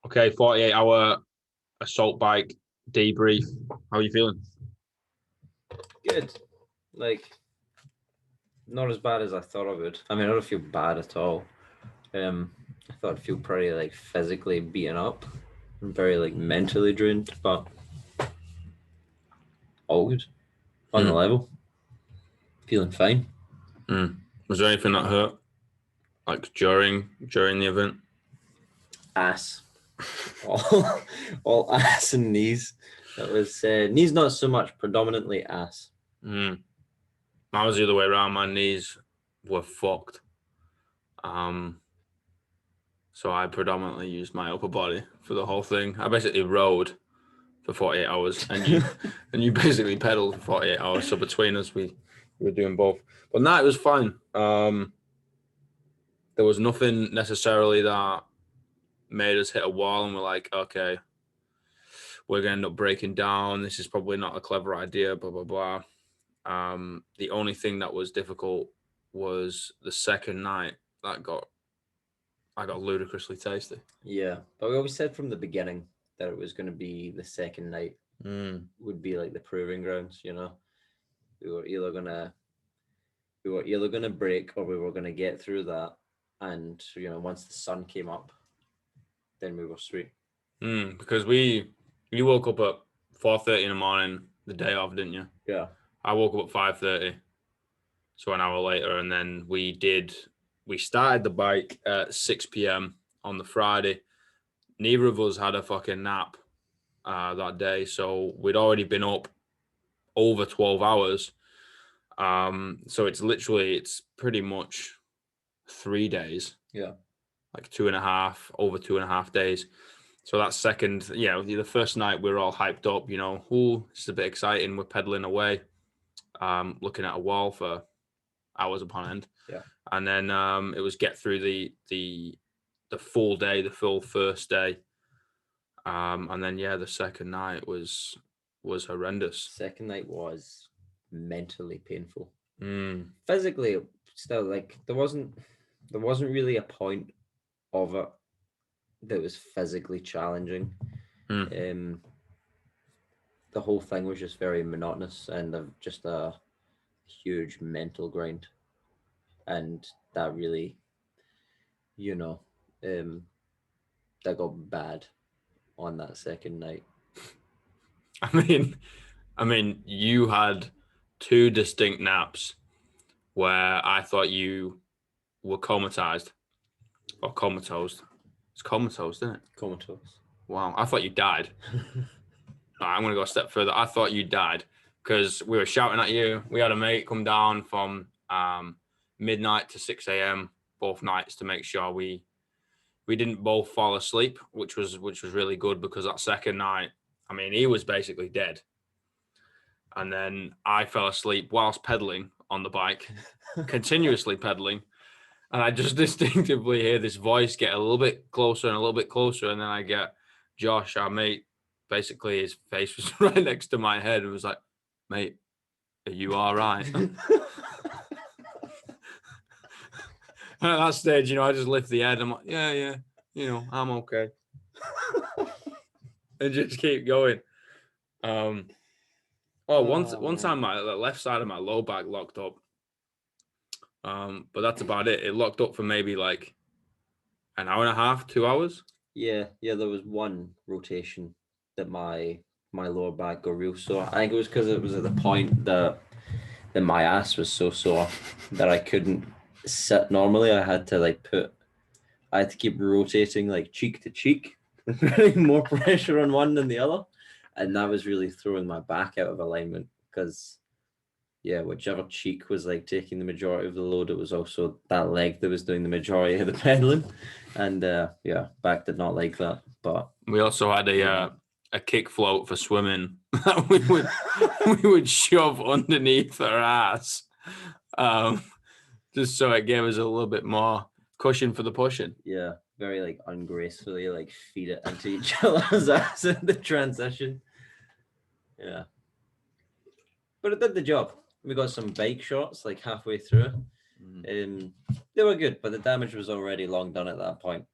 Okay, 48-hour assault bike debrief. How are you feeling? Good. Like, not as bad as I thought I would. I mean, I don't feel bad at all. I thought I'd feel pretty like physically beaten up and very like mentally drained, but all good. On the level. Feeling fine. Was there anything that hurt, like during the event? Ass. all ass and knees. That was knees, not so much, predominantly ass. Mine was the other way around. My knees were fucked. So I predominantly used my upper body for the whole thing. I basically rode for 48 hours, and you basically pedaled for 48 hours. So between us, we were doing both. But no, it was fine. There was nothing necessarily that made us hit a wall, and we're like, okay, we're gonna end up breaking down. This is probably not a clever idea. Blah blah blah. The only thing that was difficult was the second night. I got ludicrously tasty. Yeah, but we always said from the beginning that it was going to be the second night would be like the proving grounds. You know, we were either gonna break or we were gonna get through that, and once the sun came up, then we were sweet. Because you woke up at 4:30 in the morning the day of, didn't you? Yeah. I woke up at 5:30, so an hour later, and then we started the bike at 6 p.m. on the Friday. Neither of us had a fucking nap that day, so we'd already been up over 12 hours. So it's pretty much 3 days. Yeah. Like over 2.5 days. So that second, the first night we were all hyped up, this is a bit exciting. We're pedaling away, looking at a wall for hours upon end. Yeah. And then it was get through the full day, the full first day. And then the second night was horrendous. Second night was mentally painful. Physically, still, like there wasn't really a point of it that was physically challenging. The whole thing was just very monotonous and just a huge mental grind, and that really, that got bad on that second night. I mean, you had 2 distinct naps where I thought you were comatized or comatose. It's comatose, isn't it? Comatose. Wow, I thought you died. I'm going to go a step further. I thought you died because we were shouting at you. We had a mate come down from midnight to 6 a.m. both nights to make sure we didn't both fall asleep, which was really good because that second night, I mean, he was basically dead. And then I fell asleep whilst pedaling on the bike, continuously pedaling. And I just distinctively hear this voice get a little bit closer and a little bit closer. And then I get Josh, our mate, basically his face was right next to my head and was like, mate, are you all right? And at that stage, I just lift the head. I'm like, yeah, I'm okay. And just keep going. One time my left side of my low back locked up. But that's about it. It locked up for maybe like an hour and a half, 2 hours. Yeah. There was one rotation that my lower back got real sore. I think it was because it was at the point that my ass was so sore that I couldn't sit normally. I had to keep rotating like cheek to cheek, putting more pressure on one than the other, and that was really throwing my back out of alignment because whichever cheek was like taking the majority of the load, it was also that leg that was doing the majority of the pedaling, and back did not like that. But we also had a kick float for swimming that we would shove underneath our ass, just so it gave us a little bit more cushion for the pushing. Yeah, very like ungracefully like feed it into each other's ass in the transition. Yeah, but it did the job. We got some bike shots like halfway through. They were good, but the damage was already long done at that point.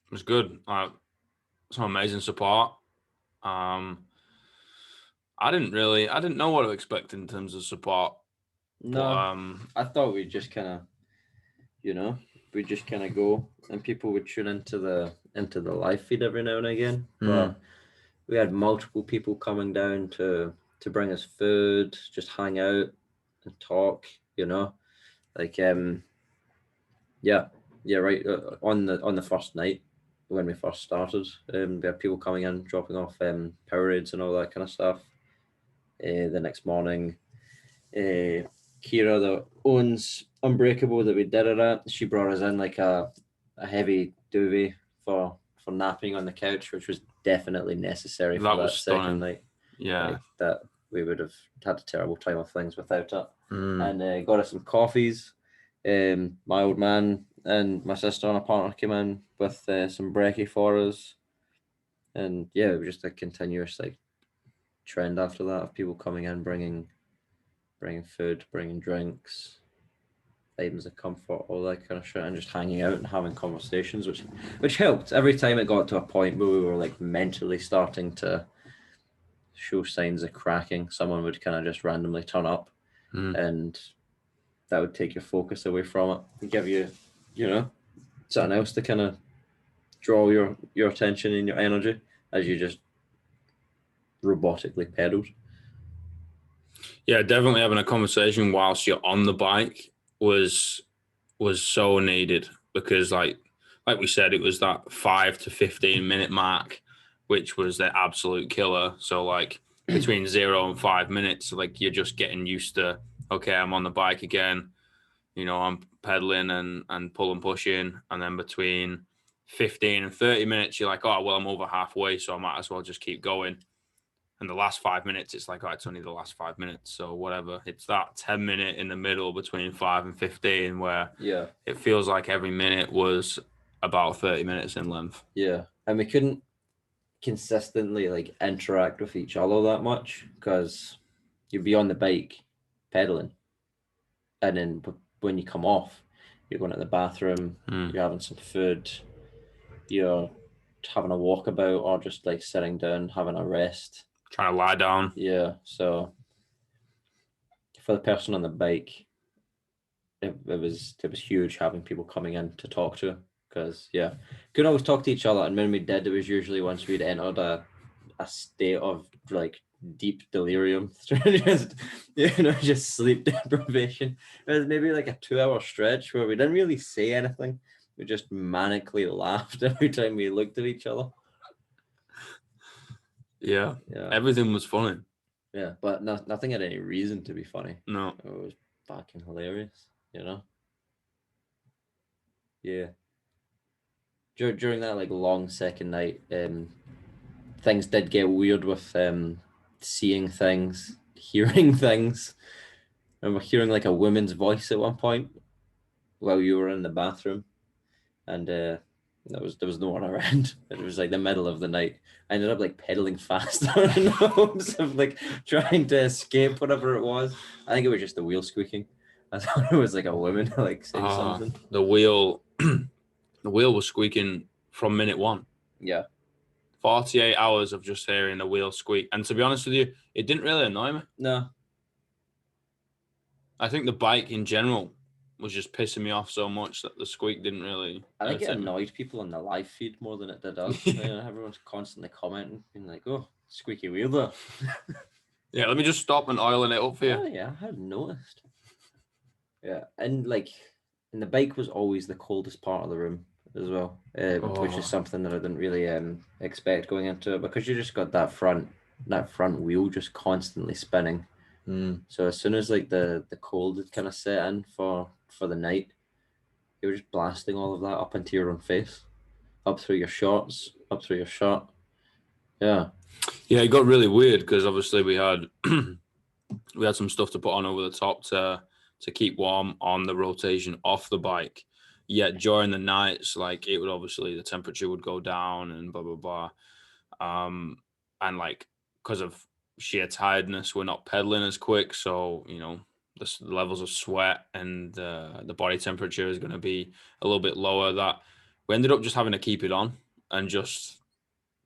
It was good. Some amazing support. I didn't know what to expect in terms of support. No, I thought we'd just kind of, go and people would tune into the live feed every now and again. But we had multiple people coming down to bring us food, just hang out and talk, like right on the first night when we first started, we had people coming in dropping off Powerades and all that kind of stuff. The next morning, Kira that owns Unbreakable that we did it at, she brought us in like a heavy duvet for napping on the couch, which was definitely necessary for that second night. Yeah, like, that we would have had a terrible time of things without it. And got us some coffees. My old man and my sister and a partner came in with some brekkie for us, and yeah, it was just a continuous like trend after that of people coming in, bringing food, bringing drinks, items of comfort, all that kind of shit, and just hanging out and having conversations, which helped. Every time it got to a point where we were like mentally starting to show signs of cracking, someone would kind of just randomly turn up, and that would take your focus away from it and give you, something else to kind of draw your attention and your energy as you just robotically pedaled. Yeah, definitely having a conversation whilst you're on the bike was so needed, because like we said, it was that 5 to 15 minute mark, which was the absolute killer. So like between 0 and 5 minutes, like you're just getting used to, okay, I'm on the bike again, I'm pedaling and pulling, pushing, and then between 15 and 30 minutes, you're like, oh well, I'm over halfway, so I might as well just keep going. And the last 5 minutes, it's like, oh, it's only the last 5 minutes, so whatever. It's that 10-minute in the middle between 5 and 15 where it feels like every minute was about 30 minutes in length. Yeah, and we couldn't consistently like interact with each other that much because you'd be on the bike pedaling, and then when you come off, you're going to the bathroom, you're having some food, you're having a walkabout, or just like sitting down having a rest, trying to lie down. Yeah, so for the person on the bike, it was huge having people coming in to talk to, because couldn't always talk to each other, and when we did, it was usually once we'd entered a state of like deep delirium, just sleep deprivation. It was maybe like a 2-hour stretch where we didn't really say anything. We just manically laughed every time we looked at each other. Yeah. Everything was funny. Yeah, but nothing had any reason to be funny. No. It was fucking hilarious, Yeah. During that like long second night, things did get weird with seeing things, hearing things. I remember hearing like a woman's voice at one point while you were in the bathroom, and there was no one around. It was like the middle of the night. I ended up like pedaling faster in hopes of like trying to escape whatever it was. I think it was just the wheel squeaking. I thought it was like a woman like saying something. The wheel was squeaking from minute one. Yeah. 48 hours of just hearing the wheel squeak. And to be honest with you, it didn't really annoy me. No. I think the bike in general was just pissing me off so much that the squeak didn't really... I think it annoyed people on the live feed more than it did us. Everyone's constantly commenting, being like, oh, squeaky wheel there. Yeah, let me just stop and oiling it up for you. Oh, yeah, I hadn't noticed. Yeah, and like, and the bike was always the coldest part of the room as well, which is something that I didn't really expect going into it, because you just got that front wheel just constantly spinning. So as soon as like the cold had kind of set in for the night, you were just blasting all of that up into your own face, up through your shorts, up through your shirt. Yeah, it got really weird because obviously we had some stuff to put on over the top to keep warm on the rotation off the bike. Yet during the nights, like it would obviously the temperature would go down and blah blah blah, and like because of sheer tiredness, we're not pedaling as quick, so the levels of sweat and the body temperature is going to be a little bit lower. That we ended up just having to keep it on and just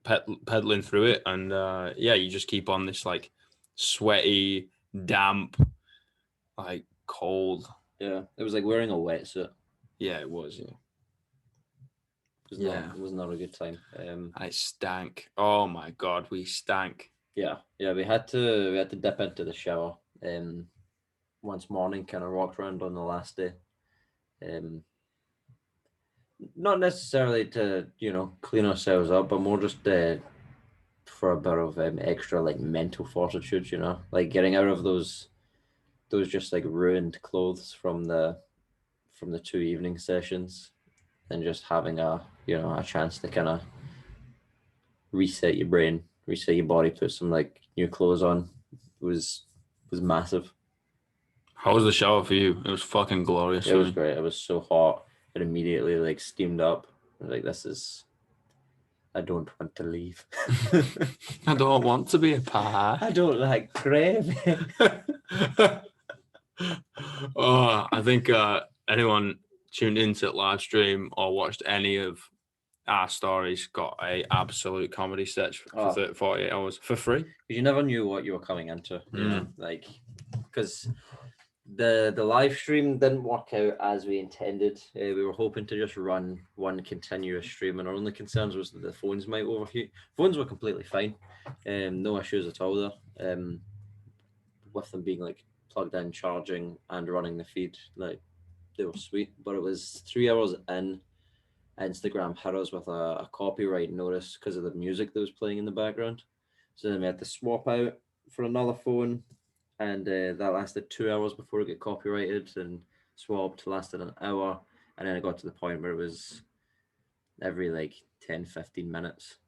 pedaling through it. And you just keep on this like sweaty, damp, like cold. Yeah, it was like wearing a wetsuit. Yeah, it was. It was not a good time. I stank. Oh my god, we stank. Yeah, we had to dip into the shower. Once morning, kind of walked around on the last day. Not necessarily to clean ourselves up, but more just for a bit of extra like mental fortitude. Like getting out of those just like ruined clothes from the 2 evening sessions, and just having a chance to kind of reset your brain, reset your body, put some like new clothes on was massive. How was the shower for you? It was fucking glorious. It was great. It was so hot. It immediately like steamed up. I was like, I don't want to leave. I don't want to be a part. I don't like gravy. I think anyone tuned into the live stream or watched any of our stories got a absolute comedy sketch for 48 hours for free. You never knew what you were coming into, like, because the live stream didn't work out as we intended. We were hoping to just run one continuous stream, and our only concerns was that the phones might overheat. Phones were completely fine, no issues at all there. With them being like plugged in, charging, and running the feed, like they were sweet. But it was 3 hours in, Instagram hit us with a copyright notice because of the music that was playing in the background. So then we had to swap out for another phone, and that lasted 2 hours before it got copyrighted, and swapped lasted an hour, and then it got to the point where it was every like 10-15 minutes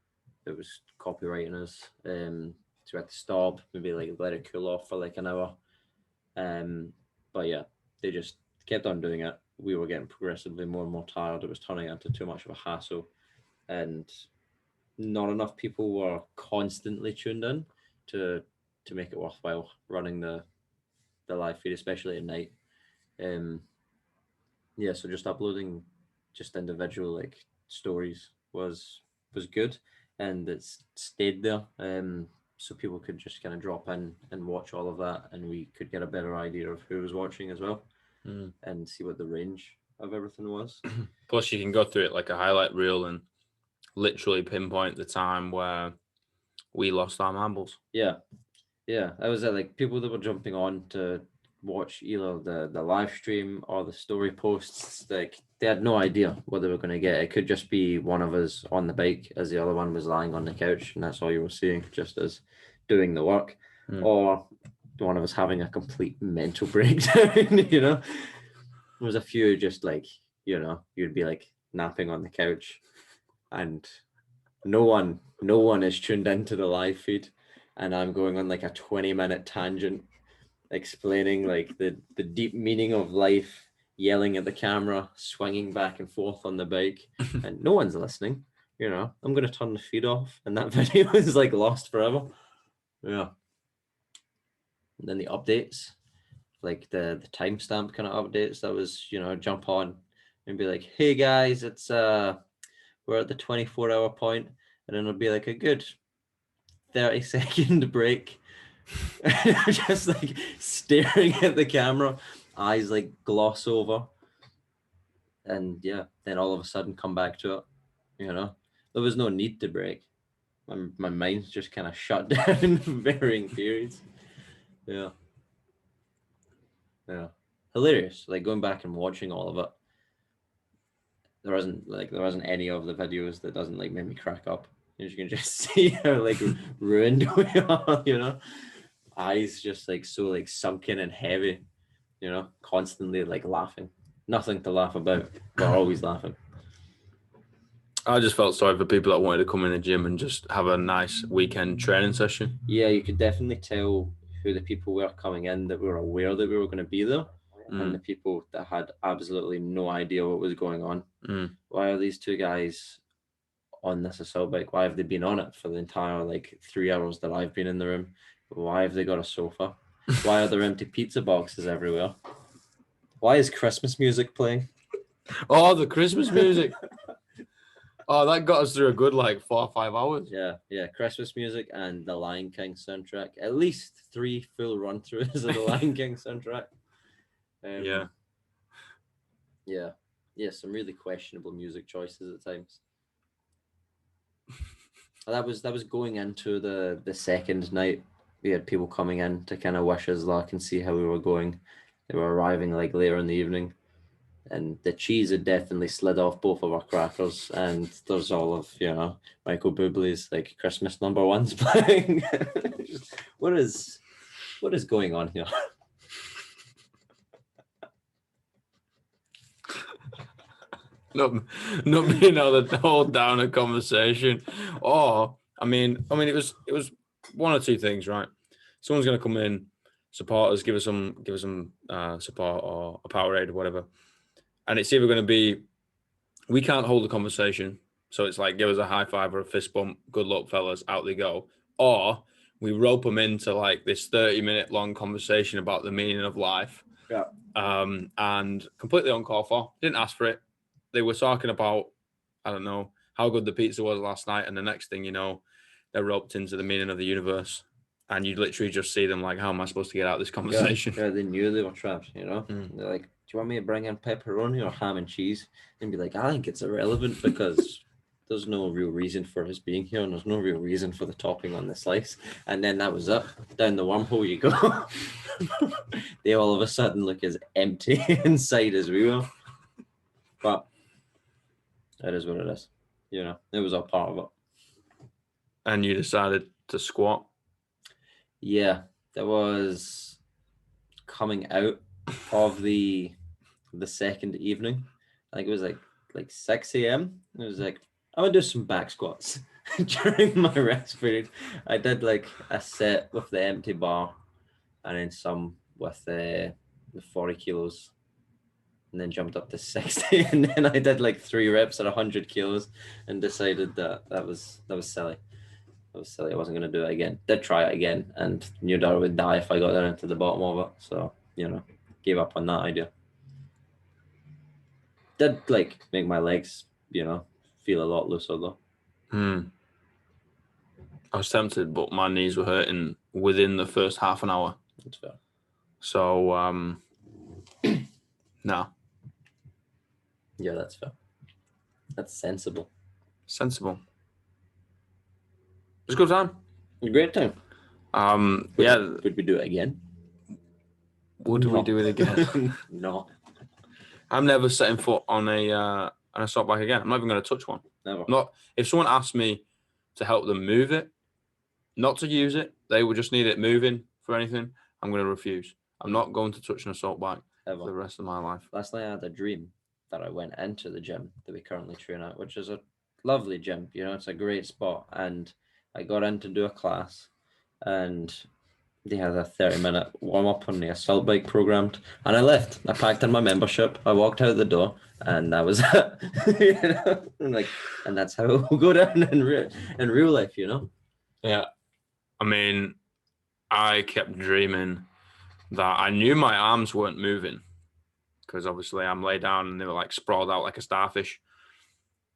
it was copywriting us. So we had to stop, maybe like let it cool off for like an hour. But yeah, they just kept on doing it. We were getting progressively more and more tired. It was turning into too much of a hassle, and not enough people were constantly tuned in to make it worthwhile running the live feed, especially at night. So just uploading just individual like stories was good, and it's stayed there. So people could just kind of drop in and watch all of that, and we could get a better idea of who was watching as well, and see what the range of everything was. Plus, you can go through it like a highlight reel and literally pinpoint the time where we lost our marbles. Yeah, that was it. Like people that were jumping on to watch either the live stream or the story posts, like they had no idea what they were going to get. It could just be one of us on the bike as the other one was lying on the couch, and that's all you were seeing, just as doing the work, or one of us having a complete mental breakdown. There was a few just like, you'd be like napping on the couch, and no one is tuned into the live feed, and I'm going on like a 20-minute tangent explaining like the deep meaning of life, yelling at the camera, swinging back and forth on the bike, and no one's listening. I'm going to turn the feed off, and that video is like lost forever. Yeah. And then the updates, like the timestamp kind of updates, that was, jump on and be like, hey guys, it's we're at the 24-hour point, and then it'll be like a good 30-second break. Just like staring at the camera, eyes like gloss over, and then all of a sudden come back to it. There was no need to break. My mind's just kind of shut down in varying periods. Yeah, hilarious. Like going back and watching all of it, there wasn't any of the videos that doesn't like make me crack up. You can just see how like ruined we are. Eyes just like so like sunken and heavy, constantly like laughing. Nothing to laugh about, but always laughing. I just felt sorry for people that wanted to come in the gym and just have a nice weekend training session. Yeah, you could definitely tell who the people were coming in that were aware that we were going to be there, and the people that had absolutely no idea what was going on. Why are these two guys on this assault bike? Why have they been on it for the entire like 3 hours that I've been in the room? Why have they got a sofa? Why are there empty pizza boxes everywhere? Why is Christmas music playing? Oh, the Christmas music. Oh, that got us through a good like 4 or 5 hours. Yeah, Christmas music and the Lion King soundtrack. At least 3 full run-throughs of the Lion King soundtrack. Yeah. Yeah, some really questionable music choices at times. That was going into the second night. We had people coming in to kind of wish us luck and see how we were going. They were arriving like later in the evening, and the cheese had definitely slid off both of our crackers. And there's all of Michael Bublé's like Christmas number ones playing. What is going on here? Not being able to hold down a conversation. Or I mean, it was one or two things, right? Someone's going to come in, support us, give us some support or a Powerade or whatever, and it's either going to be we can't hold a conversation, so it's like give us a high five or a fist bump, good luck, fellas, out they go, or we rope them into like this 30-minute long conversation about the meaning of life, and completely uncalled for. Didn't ask for it. They were talking about, I don't know, how good the pizza was last night. And the next thing you know, they're roped into the meaning of the universe. And you literally just see them like, how am I supposed to get out of this conversation? Yeah, they knew they were trapped, They're like, do you want me to bring in pepperoni or ham and cheese? And be like, I think it's irrelevant because there's no real reason for us being here and there's no real reason for the topping on the slice. And then that was it. Down the wormhole you go. They all of a sudden look as empty inside as we were. But it is what it is. It was all part of it. And you decided to squat? Yeah, that was coming out of the second evening. I think it was like 6 a.m. It was like, I'm gonna do some back squats during my rest period. I did like a set with the empty bar and then some with 40 kilos. And then jumped up to 60, and then I did like 3 reps at 100 kilos, and decided that was silly. That was silly. I wasn't going to do it again. Did try it again, and knew that I would die if I got down into the bottom of it. So gave up on that idea. Did like make my legs, feel a lot looser though. I was tempted, but my knees were hurting within the first half an hour. That's fair. So no. Yeah, that's fair. That's sensible. Sensible. It was a good time. A great time. Would we do it again? Would we do it again? No. I'm never setting foot on a assault bike again. I'm not even going to touch one. Never. Not if someone asked me to help them move it, not to use it. They would just need it moving for anything. I'm going to refuse. I'm not going to touch an assault bike for the rest of my life. Last night I had a dream that I went into the gym that we currently train at, which is a lovely gym. It's a great spot. And I got in to do a class, and they had a 30-minute warm-up on the assault bike programmed, and I left. I packed in my membership. I walked out the door, and that was it. And that's how it will go down in real life, Yeah. I mean, I kept dreaming that I knew my arms weren't moving, because obviously I'm laid down and they were like sprawled out like a starfish.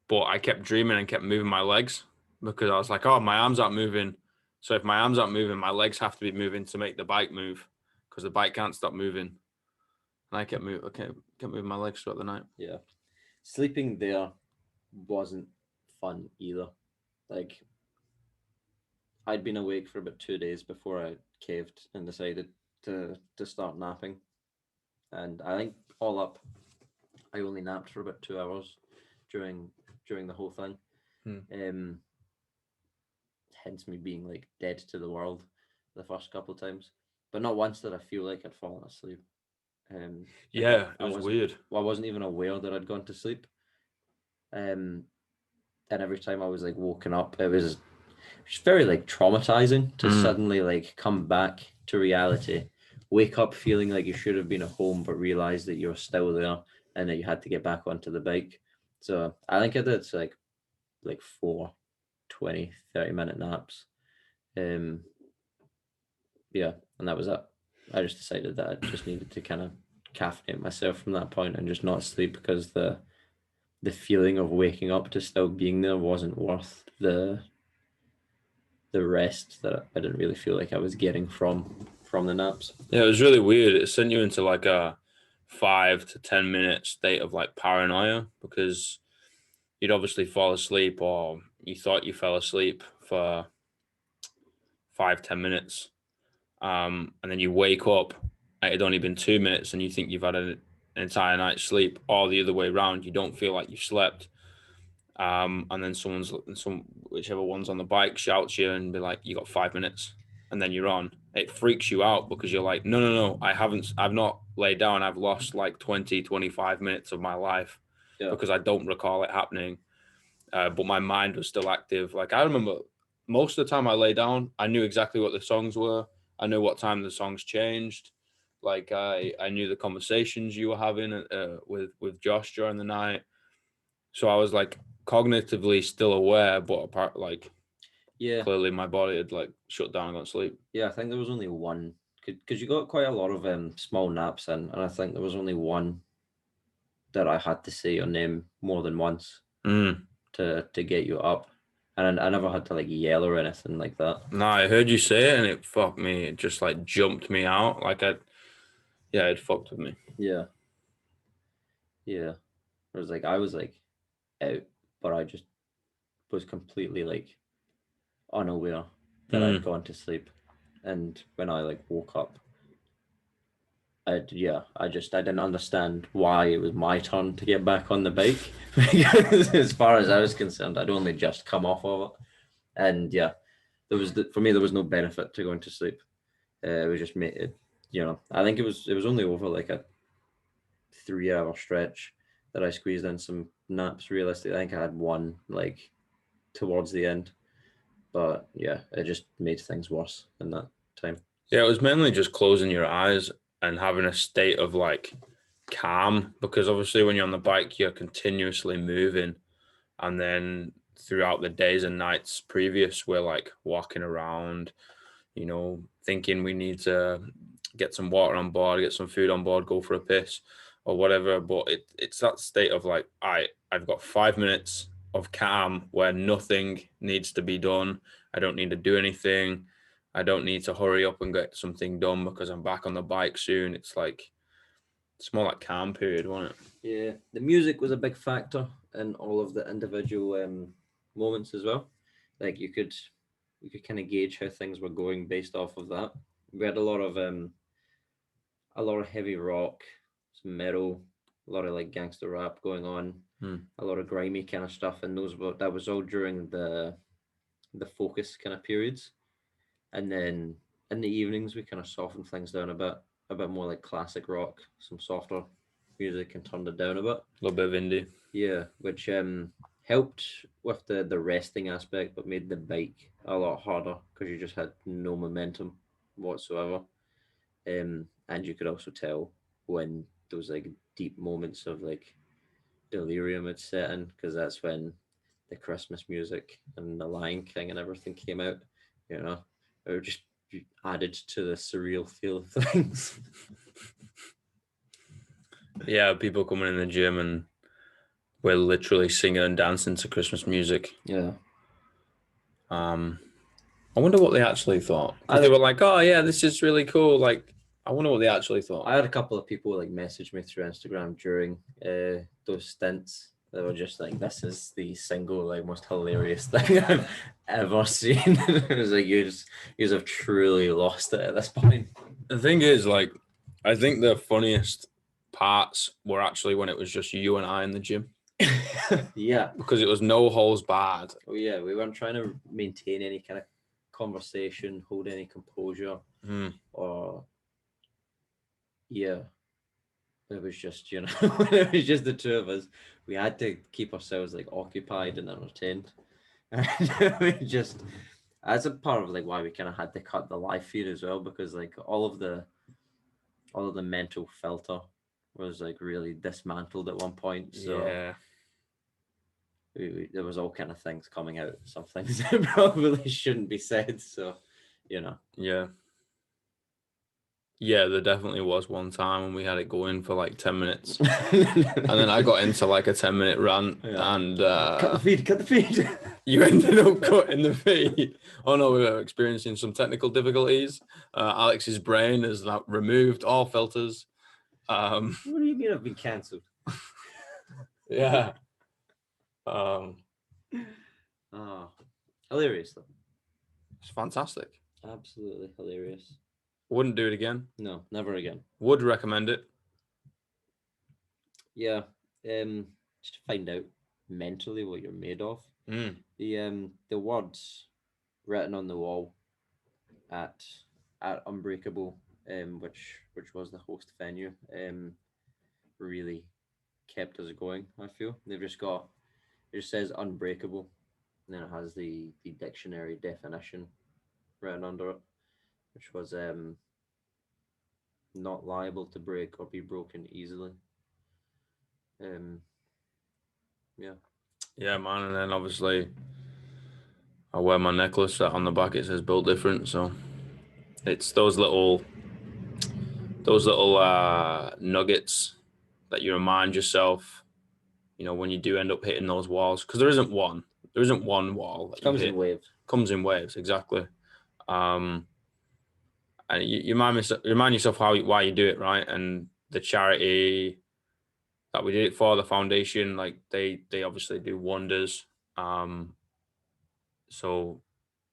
But I kept dreaming and kept moving my legs, because I was like, oh, my arms aren't moving. So if my arms aren't moving, my legs have to be moving to make the bike move, because the bike can't stop moving. And I kept moving my legs throughout the night. Yeah. Sleeping there wasn't fun either. Like, I'd been awake for about 2 days before I caved and decided to start napping. And I think all up, I only napped for about 2 hours during the whole thing. Hence me being like dead to the world the first couple of times. But not once did I feel like I'd fallen asleep. Yeah, it was weird. I wasn't even aware that I'd gone to sleep. And every time I was like woken up, it was very like traumatizing to suddenly like come back to reality, wake up feeling like you should have been at home, but realize that you're still there and that you had to get back onto the bike. So I think I did like 4 20, 30-minute naps. Yeah, and that was it. I just decided that I just needed to kind of caffeinate myself from that point and just not sleep, because the the feeling of waking up to still being there wasn't worth the rest that I didn't really feel like I was getting from the naps. Yeah, it was really weird. It sent you into like a 5 to 10 minute state of like paranoia because you'd obviously fall asleep or you thought you fell asleep for 5-10 minutes. And then you wake up, it had only been 2 minutes, and you think you've had an entire night's sleep, or the other way around, you don't feel like you slept. And then whichever one's on the bike shouts you and be like, "You got 5 minutes," and then you're on. It freaks you out because you're like, no, I've not laid down. I've lost like 20-25 minutes of my life because I don't recall it happening. But my mind was still active. Like I remember most of the time I lay down, I knew exactly what the songs were. I knew what time the songs changed. Like I knew the conversations you were having with Josh during the night. So I was like cognitively still aware, but apart clearly my body had like shut down and gone to sleep. Yeah, I think there was only one because you got quite a lot of small naps in, and I think there was only one that I had to say your name more than once to get you up. And I never had to like yell or anything like that. No, I heard you say it and it fucked me. It just like jumped me out. It fucked with me. Yeah. Yeah. I was like out, but I just was completely like unaware that I'd gone to sleep. And when I like woke up, I didn't understand why it was my turn to get back on the bike. Because as far as I was concerned, I'd only just come off of it. And yeah, for me there was no benefit to going to sleep. It was just made it, I think it was only over like a 3-hour stretch that I squeezed in some naps. Realistically, I think I had one like towards the end, but yeah, it just made things worse in that time. Yeah, it was mainly just closing your eyes and having a state of like calm because obviously when you're on the bike, you're continuously moving. And then throughout the days and nights previous, we're like walking around, thinking we need to get some water on board, get some food on board, go for a piss or whatever. But it's that state of like, I've got 5 minutes of calm where nothing needs to be done. I don't need to do anything. I don't need to hurry up and get something done because I'm back on the bike soon. It's more like calm period, wasn't it? Yeah, the music was a big factor in all of the individual moments as well. Like you could kind of gauge how things were going based off of that. We had a lot of heavy rock, some metal, a lot of like gangster rap going on, a lot of grimy kind of stuff, and that was all during the focus kind of periods. And then in the evenings we kind of softened things down a bit more like classic rock, some softer music, and turned it down a bit. A little bit of indie. Yeah, which helped with the resting aspect, but made the bike a lot harder because you just had no momentum whatsoever. And you could also tell when those like deep moments of like delirium had set in, because that's when the Christmas music and the Lion King and everything came out. It just added to the surreal feel of things. Yeah, people coming in the gym and we're literally singing and dancing to Christmas music. Yeah. I wonder what they actually thought. They were like, "Oh yeah, this is really cool." Like, I wonder what they actually thought. I had a couple of people like message me through Instagram during those stints. They were just like, "This is the single like most hilarious thing I've ever seen." It was like you have truly lost it at this point. The thing is, like, I think the funniest parts were actually when it was just you and I in the gym. Yeah, because it was no holes barred. Oh yeah, we weren't trying to maintain any kind of conversation, hold any composure, or yeah. It was just, when it was just the two of us, we had to keep ourselves like occupied and entertained. And we just, as a part of like why we kind of had to cut the live feed as well, because like all of the mental filter was like really dismantled at one point. So yeah. There was all kind of things coming out, some things that probably shouldn't be said. So, Yeah. Yeah, there definitely was one time when we had it going for like 10 minutes. And then I got into like a 10-minute rant and cut the feed. You ended up cutting the feed. Oh no, we were experiencing some technical difficulties. Alex's brain has removed all filters. What do you mean I've been cancelled? Yeah. Hilarious though. It's fantastic. Absolutely hilarious. Wouldn't do it again. No, never again. Would recommend it. Yeah. Just to find out mentally what you're made of. The words written on the wall at Unbreakable, which was the host venue, really kept us going. I feel it just says Unbreakable, and then it has the dictionary definition written under it, which was not liable to break or be broken easily. Yeah. Yeah, man. And then obviously I wear my necklace that on the back it says built different. So it's those little nuggets that you remind yourself, when you do end up hitting those walls, because there isn't one wall that comes in waves. Comes in waves, exactly. And you remind yourself why you do it, right? And the charity that we did it for, the foundation, like they obviously do wonders. So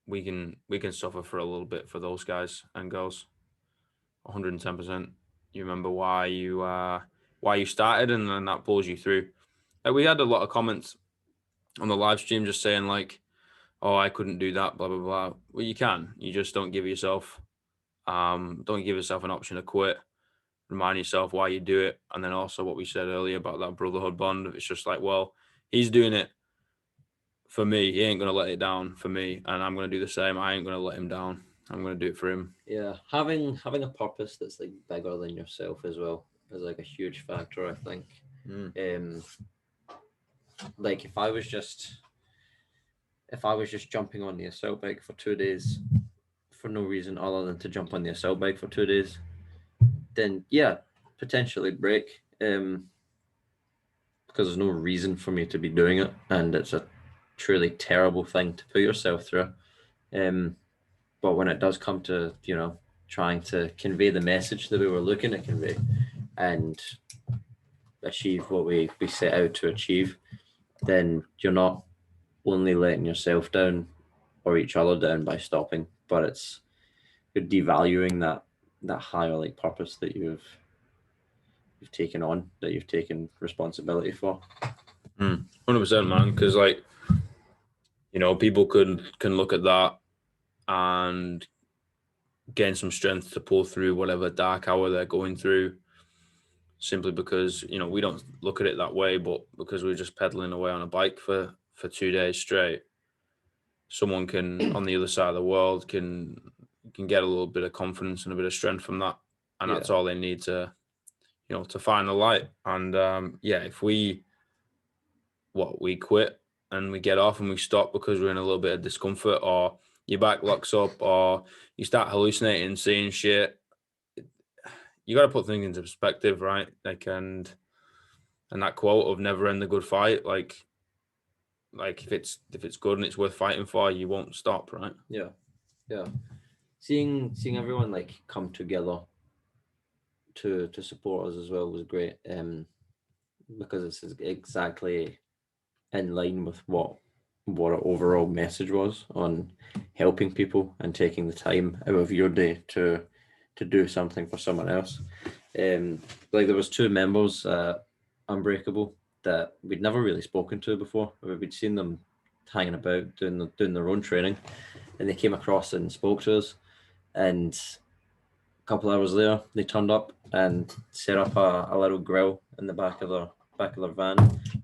we can suffer for a little bit for those guys and girls. 110%. You remember why you started, and then that pulls you through. Like, we had a lot of comments on the live stream just saying like, "Oh, I couldn't do that," blah blah blah. Well, you can. You just don't give yourself an option to quit. Remind yourself why you do it, and then also what we said earlier about that brotherhood bond. It's just like, well, he's doing it for me. He ain't gonna let it down for me, and I'm gonna do the same. I ain't gonna let him down. I'm gonna do it for him. Yeah, having a purpose that's like bigger than yourself as well is like a huge factor, I think. Like if I was just jumping on the assault bike for 2 days for no reason other than to jump on the assault bike for 2 days, then yeah, potentially break. Because there's no reason for me to be doing it, and it's a truly terrible thing to put yourself through. But when it does come to, trying to convey the message that we were looking to convey and achieve what we set out to achieve, then you're not only letting yourself down or each other down by stopping, but you're devaluing that higher like purpose that you've taken on, that you've taken responsibility for. 100%, man. Because like, people can look at that and gain some strength to pull through whatever dark hour they're going through, simply because we don't look at it that way, but because we're just pedaling away on a bike for 2 days straight, someone can on the other side of the world can get a little bit of confidence and a bit of strength from that, and that's all they need to to find the light. And if we quit and we get off and we stop because we're in a little bit of discomfort, or your back locks up, or you start hallucinating, seeing shit, you got to put things into perspective, right? Like, and that quote of "never end a good fight," like if it's good and it's worth fighting for, you won't stop, right? Yeah. Seeing everyone like come together to support us as well was great. Because it's exactly in line with what our overall message was on helping people and taking the time out of your day to do something for someone else. Like there was 2 members Unbreakable that we'd never really spoken to before. We'd seen them hanging about doing their own training, and they came across and spoke to us. And a couple hours later, they turned up and set up a little grill in the back of their van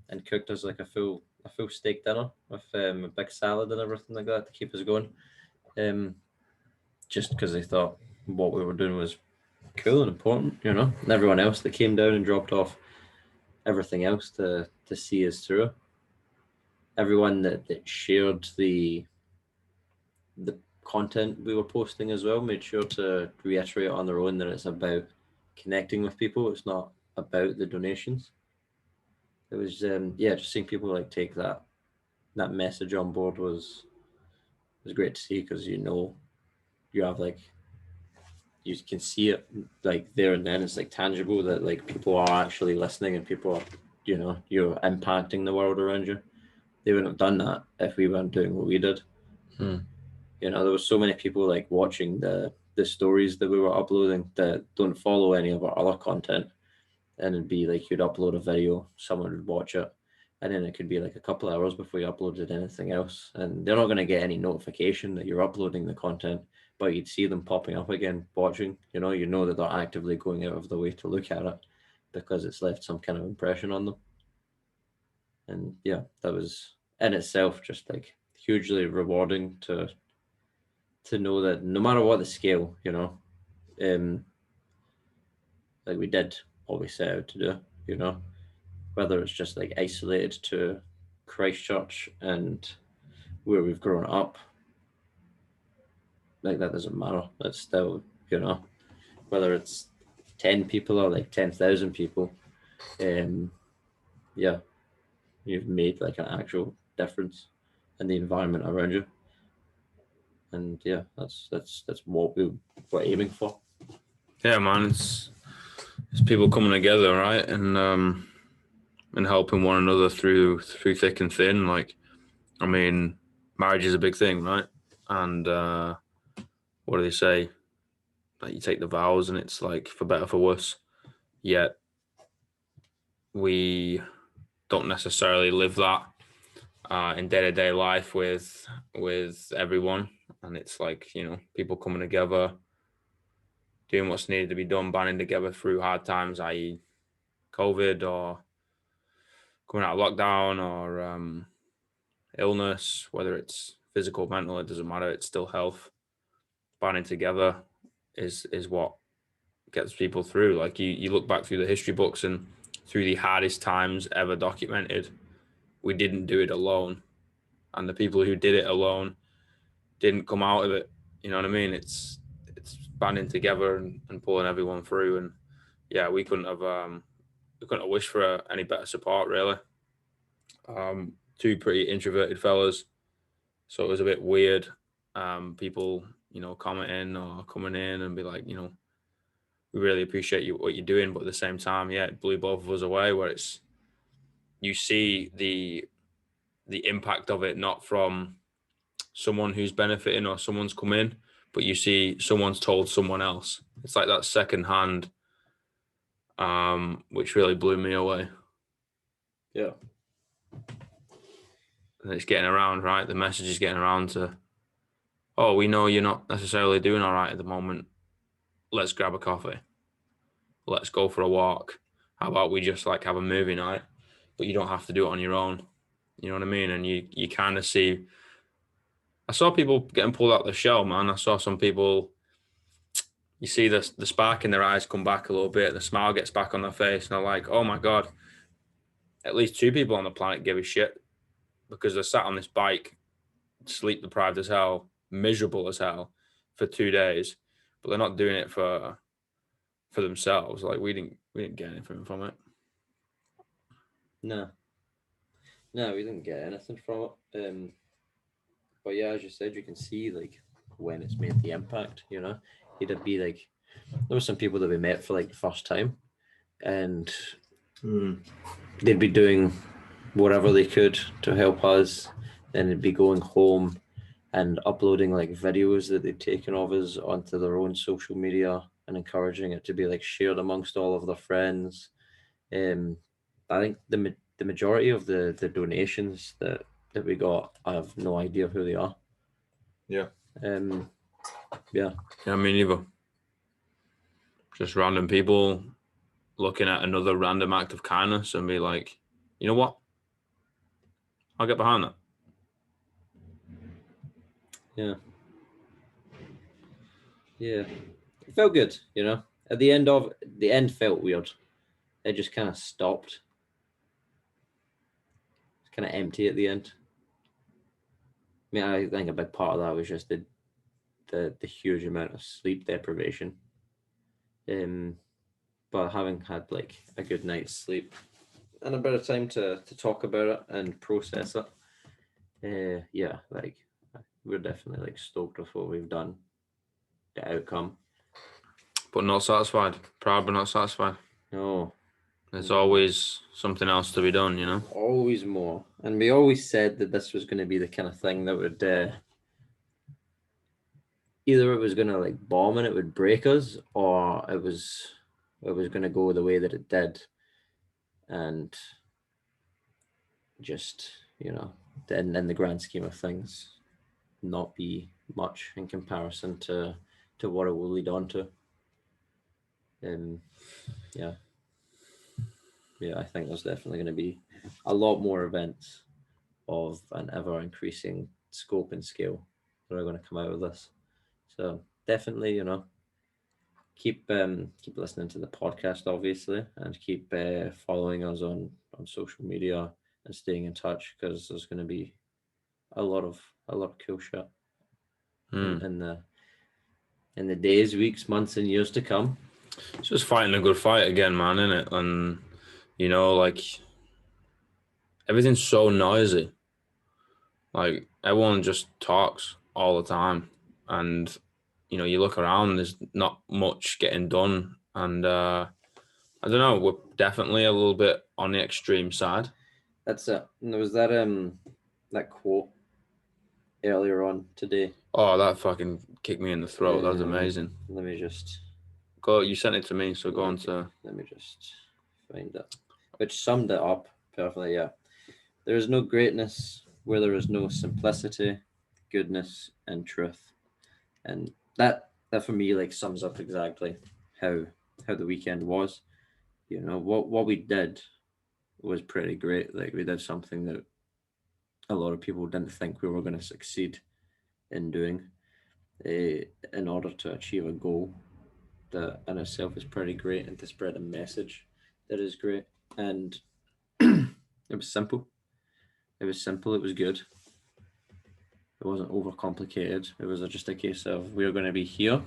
and cooked us like a full steak dinner with a big salad and everything like that to keep us going. Just because they thought what we were doing was cool and important, and everyone else that came down and dropped off everything else to see us through. Everyone that shared the content we were posting as well. Made sure to reiterate on their own that it's about connecting with people. It's not about the donations. It was just seeing people like take that message on board was great to see, because you have like, you can see it like there and then. It's like tangible that like people are actually listening and people are, you're impacting the world around you. They wouldn't have done that if we weren't doing what we did. There were so many people like watching the stories that we were uploading that don't follow any of our other content, and it'd be like you'd upload a video, someone would watch it, and then it could be like a couple of hours before you uploaded anything else, and they're not going to get any notification that you're uploading the content, but you'd see them popping up again watching. You know that they're actively going out of the way to look at it because it's left some kind of impression on them. And yeah, that was in itself just like hugely rewarding to know that no matter what the scale, like we did what we set out to do, whether it's just like isolated to Christchurch and where we've grown up, like that doesn't matter. That's still, whether it's 10 people or like 10,000 people, yeah, you've made like an actual difference in the environment around you. And yeah, that's what we were aiming for. Yeah, man, it's people coming together, right, and helping one another through thick and thin. Like, I mean, marriage is a big thing, right? And what do they say? Like, you take the vows, and it's like for better, for worse. Yet we don't necessarily live that in day-to-day life with everyone, and it's like, people coming together, doing what's needed to be done, banding together through hard times, i.e. COVID, or coming out of lockdown, or illness, whether it's physical, mental, it doesn't matter. It's still health. Banding together is what gets people through. Like, you look back through the history books, and through the hardest times ever documented, we didn't do it alone. And the people who did it alone didn't come out of it. You know what I mean? It's banding together and pulling everyone through. And yeah, we couldn't have wished for any better support, really. Two pretty introverted fellas, so it was a bit weird. People, commenting or coming in and be like, we really appreciate what you're doing, but at the same time, yeah, it blew both of us away. Where it's, you see the impact of it, not from someone who's benefiting or someone's come in, but you see someone's told someone else. It's like that second hand, which really blew me away. Yeah. And it's getting around, right? The message is getting around to, oh, we know you're not necessarily doing all right at the moment. Let's grab a coffee. Let's go for a walk. How about we just like have a movie night, but you don't have to do it on your own. You know what I mean? And you kind of see, I saw people getting pulled out of the shell, man. I saw some people, you see the spark in their eyes come back a little bit. The smile gets back on their face. And they're like, oh my God, at least 2 people on the planet give a shit, because they're sat on this bike, sleep deprived as hell, miserable as hell for 2 days, but they're not doing it for themselves. Like, we didn't get anything from it. No, we didn't get anything from it. But yeah, as you said, you can see like when it's made the impact. It'd be like, there were some people that we met for like the first time, and they'd be doing whatever they could to help us. Then they'd be going home and uploading like videos that they'd taken of us onto their own social media and encouraging it to be like shared amongst all of their friends. I think the majority of the donations that we got, I have no idea who they are. Yeah. Yeah, me neither. Just random people looking at another random act of kindness and be like, you know what? I'll get behind that. Yeah. Yeah. It felt good, At the end felt weird. It just kind of stopped. It's kind of empty at the end. I mean, I think a big part of that was just the the huge amount of sleep deprivation. But having had like a good night's sleep and a bit of time to talk about it and process it, yeah, like we're definitely like stoked with what we've done, the outcome. But not satisfied. Proud, but not satisfied. No, There's always something else to be done, you know? always more. And we always said that this was going to be the kind of thing that would either it was going to like bomb and it would break us, or it was going to go the way that it did. And just, you know, then in the grand scheme of things, not be much in comparison to what it will lead on to. Yeah, I think there's definitely going to be a lot more events of an ever increasing scope and scale that are going to come out of this. So definitely, you know, keep listening to the podcast, obviously, and keep following us on social media and staying in touch, because there's going to be a lot of cool shit in the days, weeks, months, and years to come. It's just fighting a good fight again, man, isn't it? And you know, like everything's so noisy. Like everyone just talks all the time, and you know, you look around, there's not much getting done, and I don't know, we're definitely a little bit on the extreme side. That's it. And there was that quote earlier on today. Oh, that fucking kicked me in the throat. That was amazing. Let me just go. You sent it to me, so go on to. Let me just find it. Which summed it up perfectly. Yeah, there is no greatness where there is no simplicity, goodness, and truth. And that for me like sums up exactly how the weekend was. You know, what we did was pretty great. Like we did something that a lot of people didn't think we were going to succeed in doing, in order to achieve a goal that in itself is pretty great, and to spread a message that is great. And it was simple. It was simple. It was good. It wasn't overcomplicated. It was just a case of, we are going to be here.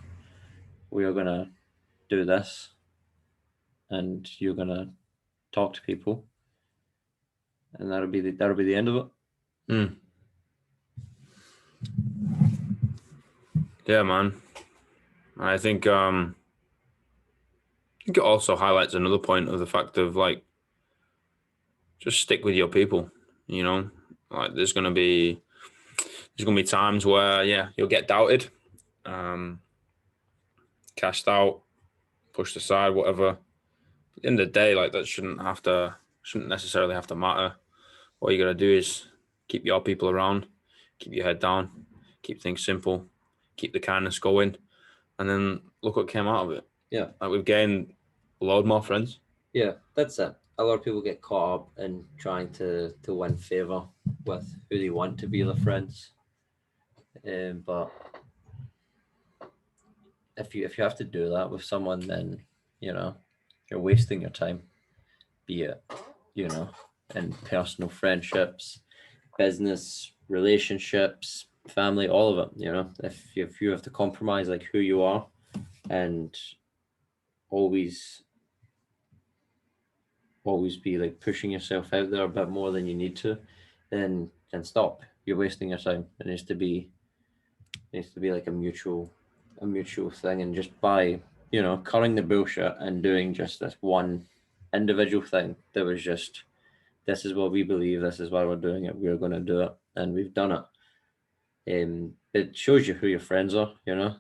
We are going to do this. And you're going to talk to people. And that'll be the end of it. Yeah, man. I think it also highlights another point of the fact of like, just stick with your people, you know, like there's going to be times where, yeah, you'll get doubted, cast out, pushed aside, whatever. At the end of the day, like that shouldn't necessarily have to matter. What you got to do is keep your people around, keep your head down, keep things simple, keep the kindness going, and then look what came out of it. Yeah. Like we've gained a load more friends. Yeah, that's it. A lot of people get caught up in trying to win favor with who they want to be their friends. But if you have to do that with someone, then, you know, you're wasting your time. Be it, you know, in personal friendships, business, relationships, family, all of it. You know, if you have to compromise like who you are, and always be like pushing yourself out there a bit more than you need to, then stop. You're wasting your time. It needs to be like a mutual thing, and just by, you know, cutting the bullshit and doing just this one individual thing that was just, this is what we believe, this is why we're doing it, we're going to do it, and we've done it. It shows you who your friends are, you know.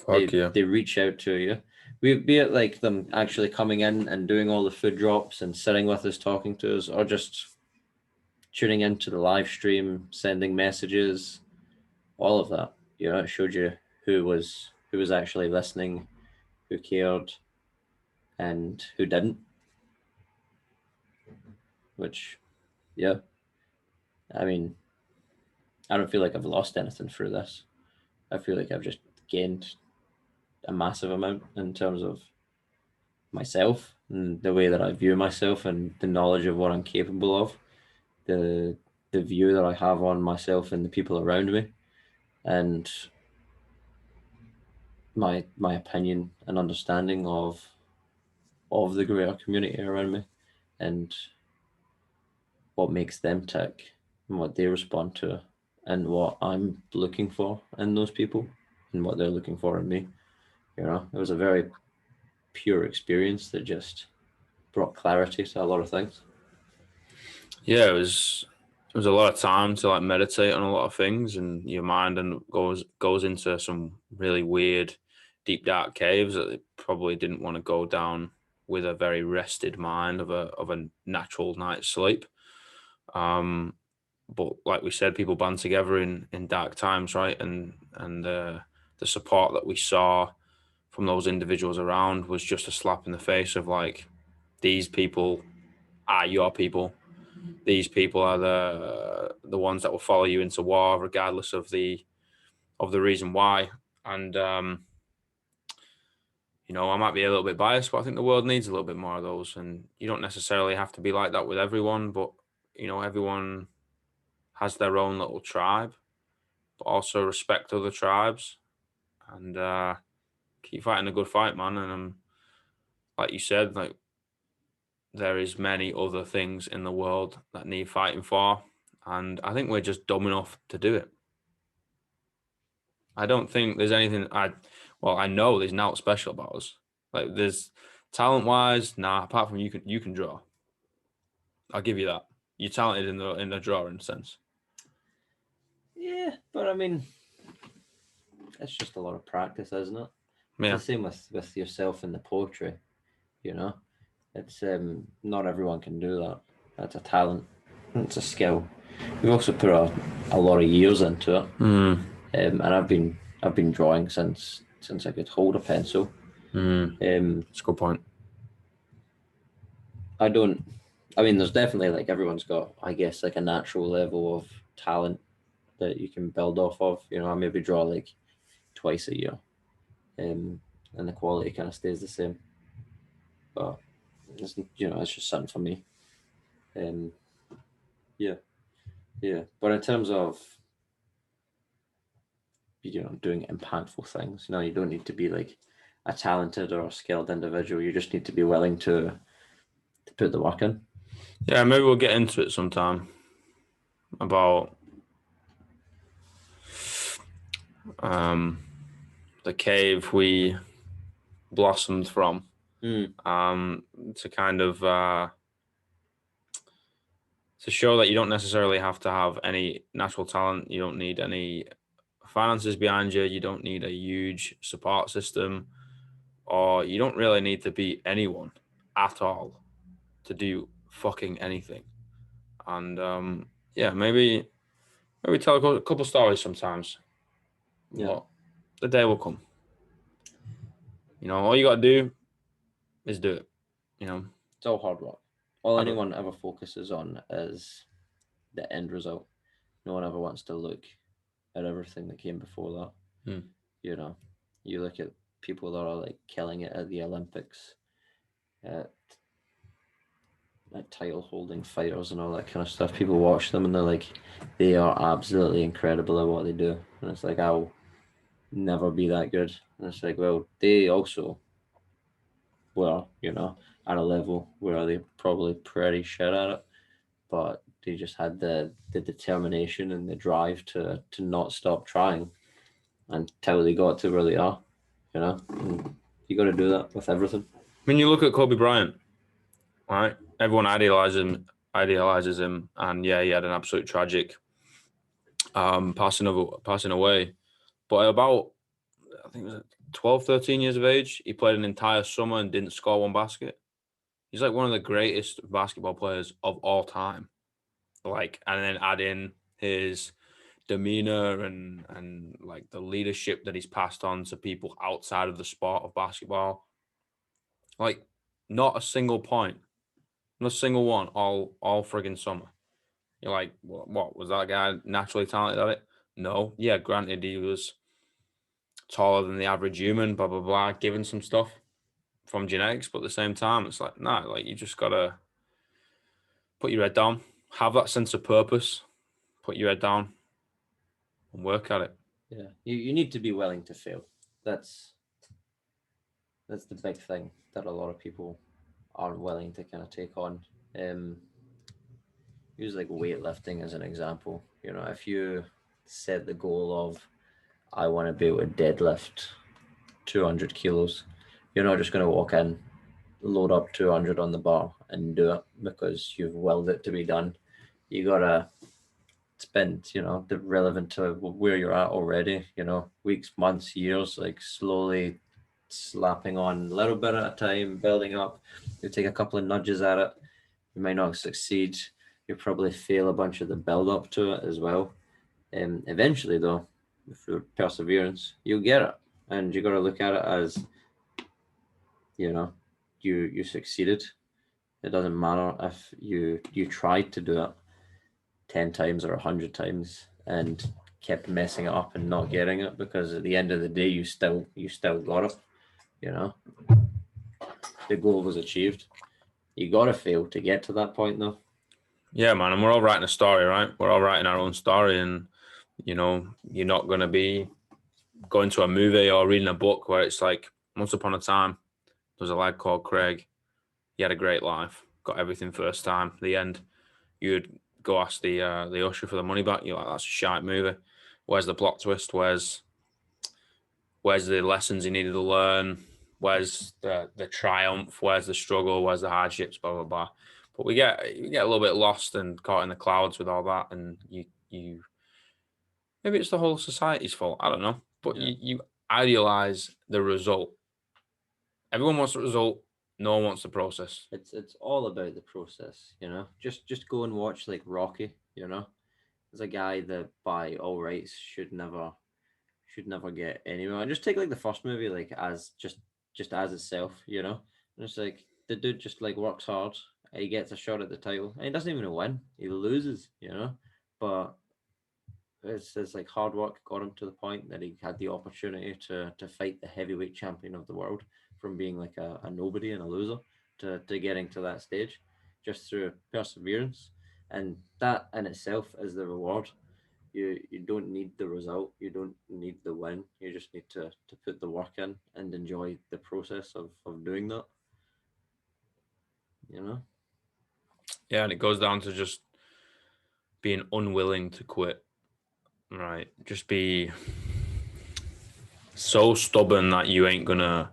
They reach out to you. Be it like them actually coming in and doing all the food drops and sitting with us, talking to us, or just tuning into the live stream, sending messages, all of that. You know, it showed you who was actually listening, who cared, and who didn't. Which, yeah, I mean, I don't feel like I've lost anything through this. I feel like I've just gained a massive amount in terms of myself and the way that I view myself, and the knowledge of what I'm capable of, the view that I have on myself and the people around me. And my opinion and understanding of the greater community around me, and what makes them tick, and what they respond to, and what I'm looking for in those people, and what they're looking for in me. It was a very pure experience that just brought clarity to a lot of things. Yeah, it was a lot of time to like meditate on a lot of things, and your mind and goes into some really weird, deep dark caves that they probably didn't want to go down with a very rested mind of a natural night's sleep. But like we said, people band together in dark times, right? And the support that we saw from those individuals around was just a slap in the face of like, these people are your people. These people are the ones that will follow you into war, regardless of the reason why. And I might be a little bit biased, but I think the world needs a little bit more of those. And you don't necessarily have to be like that with everyone, but everyone has their own little tribe, but also respect other tribes and keep fighting a good fight, man. And like you said, like, there is many other things in the world that need fighting for, and I think we're just dumb enough to do it. I don't think there's anything I know there's nothing special about us. Like, there's talent wise, nah, apart from you can draw. I'll give you that. You're talented in the drawing sense. Yeah, but I mean, it's just a lot of practice, isn't it? It's Yeah. the same with yourself in the poetry. It's not everyone can do that. That's a talent. It's a skill. We've also put a lot of years into it, and I've been drawing since I could hold a pencil. That's a good point. I don't. I mean, there's definitely, like, everyone's got, I guess, like a natural level of talent that you can build off of. I maybe draw like twice a year, and the quality kind of stays the same. But it's just something for me. Um, yeah, yeah. But in terms of doing impactful things, you don't need to be like a talented or a skilled individual. You just need to be willing to put the work in. Yeah, maybe we'll get into it sometime about the cave we blossomed from, to kind of to show that you don't necessarily have to have any natural talent. You don't need any finances behind you. You don't need a huge support system, or you don't really need to be anyone at all to do fucking anything. And yeah, maybe tell a couple stories sometimes. Yeah. But the day will come. All you got to do is do it. It's all hard work. All anyone ever focuses on is the end result. No one ever wants to look at everything that came before that. You look at people that are like killing it at the Olympics, at like title holding fighters and all that kind of stuff. People watch them and they're like, they are absolutely incredible at what they do. And it's like, I'll never be that good. And it's like, well, they also were, at a level where they're probably pretty shit at it, but they just had the determination and the drive to not stop trying until they got to where they are. And you got to do that with everything. When you look at Kobe Bryant, right? Everyone idealizes him, and yeah, he had an absolute tragic passing away. But about, I think it was 12, 13 years of age, he played an entire summer and didn't score one basket. He's like one of the greatest basketball players of all time. Like, and then add in his demeanor and like the leadership that he's passed on to people outside of the sport of basketball. Like, not a single point, not a single one, all friggin' summer. You're like, what was that guy naturally talented at it? No. Yeah, granted, he was taller than the average human, blah blah blah, given some stuff from genetics, but at the same time, it's like, nah, like, you just gotta put your head down, have that sense of purpose, put your head down and work at it. Yeah, you need to be willing to fail. That's That's the big thing that a lot of people aren't willing to kind of take on. Use like weightlifting as an example. You know, if you set the goal of I want to be able to deadlift 200 kilos, you're not just going to walk in, load up 200 on the bar and do it because you've willed it to be done. You gotta spend, the relevant to where you're at already, weeks, months, years, like slowly slapping on a little bit at a time, building up. You take a couple of nudges at it. You might not succeed. You'll probably fail a bunch of the build up to it as well. Eventually, though, through perseverance, you'll get it. And you got to look at it as, you succeeded. It doesn't matter if you tried to do it 10 times or 100 times and kept messing it up and not getting it, because at the end of the day, you still got it. The goal was achieved. You got to fail to get to that point, though. Yeah, man, and we're all writing a story, right? We're all writing our own story, and you're not going to be going to a movie or reading a book where it's like, once upon a time, there was a lad called Craig. He had a great life, got everything first time. At the end, you'd go ask the usher for the money back. You're like, that's a shite movie. Where's the plot twist? Where's the lessons he needed to learn? Where's the triumph? Where's the struggle? Where's the hardships? Blah blah blah. But we get a little bit lost and caught in the clouds with all that, and you maybe it's the whole society's fault. I don't know, but you idealize the result. Everyone wants the result. No one wants the process. It's all about the process, Just go and watch like Rocky, There's a guy that by all rights should never get anywhere. And just take like the first movie, like as just as itself, And it's like the dude just like works hard. He gets a shot at the title, and he doesn't even win. He loses, But it's like hard work got him to the point that he had the opportunity to fight the heavyweight champion of the world, from being like a nobody and a loser to getting to that stage, just through perseverance. And that in itself is the reward. You don't need the result. You don't need the win. You just need to put the work in and enjoy the process of doing that. Yeah, and it goes down to just being unwilling to quit. Right. Just be so stubborn that you ain't gonna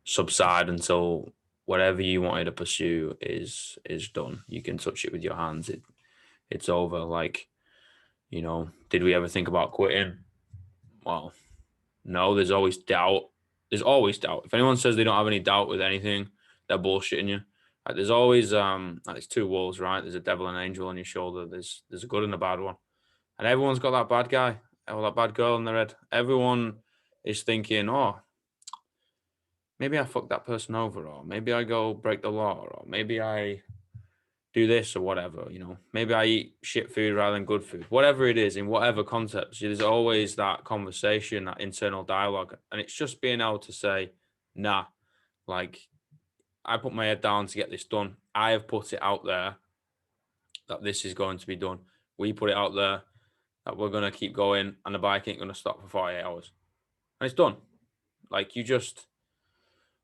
subside until whatever you wanted to pursue is done. You can touch it with your hands. It's over. Like, did we ever think about quitting? Well, no, there's always doubt. There's always doubt. If anyone says they don't have any doubt with anything, they're bullshitting you. Like, there's always it's two wolves, right? There's a devil and an angel on your shoulder. There's a good and a bad one. And everyone's got that bad guy or that bad girl in their head. Everyone is thinking, oh, maybe I fuck that person over, or maybe I go break the law, or maybe I do this or whatever, Maybe I eat shit food rather than good food. Whatever it is, in whatever context, there's always that conversation, that internal dialogue. And it's just being able to say, nah, like, I put my head down to get this done. I have put it out there that this is going to be done. We put it out there that we're going to keep going, and the bike ain't going to stop for 48 hours. And it's done. Like, you just,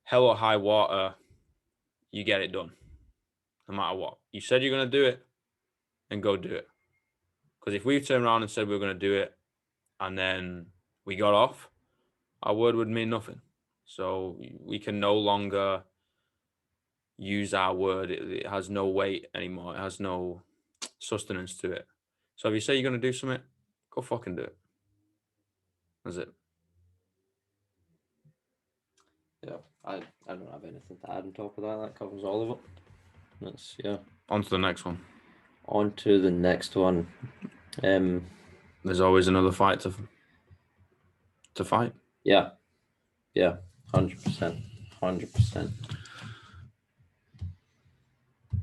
hell or high water, you get it done. No matter what. You said you're going to do it, and go do it. Because if we turned around and said we were going to do it, and then we got off, our word would mean nothing. So we can no longer use our word. It has no weight anymore. It has no sustenance to it. So if you say you're going to do something, go fucking do it. That's it. Yeah, I don't have anything to add on top of that. That covers all of it. On to the next one. On to the next one. There's always another fight to fight. Yeah, 100%.